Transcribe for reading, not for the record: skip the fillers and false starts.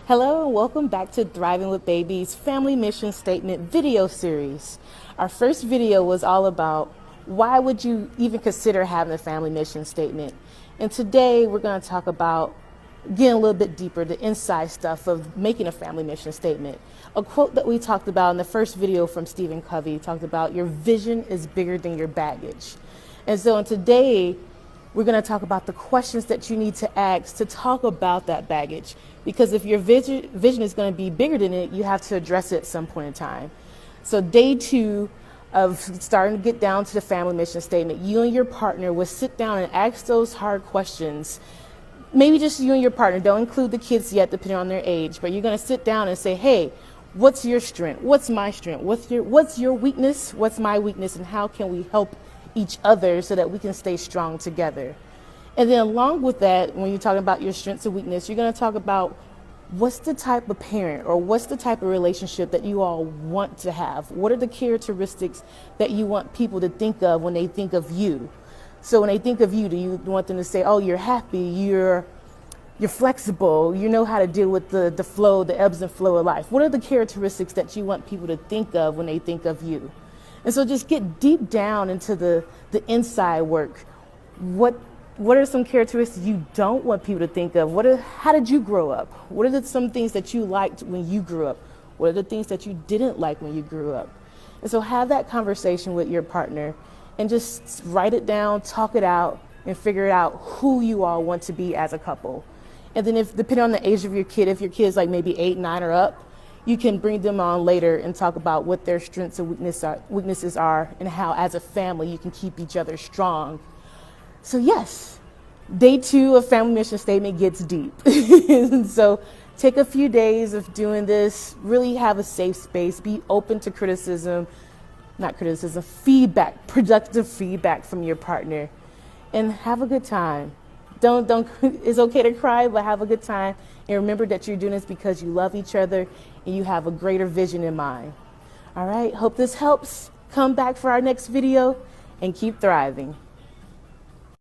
Hello and welcome back to Thriving with Babies Family Mission Statement video series. Our first video was all about why would you even consider having a family mission statement. And today we're going to talk about getting a little bit deeper, the inside stuff of making a family mission statement. A quote that we talked about in the first video from Stephen Covey talked about your vision is bigger than your baggage. And so today we're going to talk about the questions that you need to ask to talk about that baggage. Because if your vision is going to be bigger than it, you have to address it at some point in time. So day 2 of starting to get down to the family mission statement, you and your partner will sit down and ask those hard questions. Maybe just you and your partner, don't include the kids yet, depending on their age, but you're going to sit down and say, hey, what's your strength? What's my strength? What's your weakness? What's my weakness? And how can we help each other so that we can stay strong together? And then along with that, when you're talking about your strengths and weakness, you're going to talk about what's the type of parent or what's the type of relationship that you all want to have? What are the characteristics that you want people to think of when they think of you? So when they think of you, do you want them to say, oh, you're happy, you're flexible, you know how to deal with the flow, the ebbs and flow of life? What are the characteristics that you want people to think of when they think of you? And so just get deep down into the inside work. What are some characteristics you don't want people to think of? How did you grow up? What are some things that you liked when you grew up? What are the things that you didn't like when you grew up? And so have that conversation with your partner and just write it down, talk it out, and figure out who you all want to be as a couple. And then depending on the age of your kid, if your kid's like maybe 8, 9 or up, you can bring them on later and talk about what their strengths and weaknesses are and how as a family you can keep each other strong. So yes, day 2 of family mission statement gets deep. So take a few days of doing this, really have a safe space, be open to feedback, productive feedback from your partner, and have a good time. It's okay to cry, but have a good time. And remember that you're doing this because you love each other and you have a greater vision in mind. All right, hope this helps. Come back for our next video and keep thriving.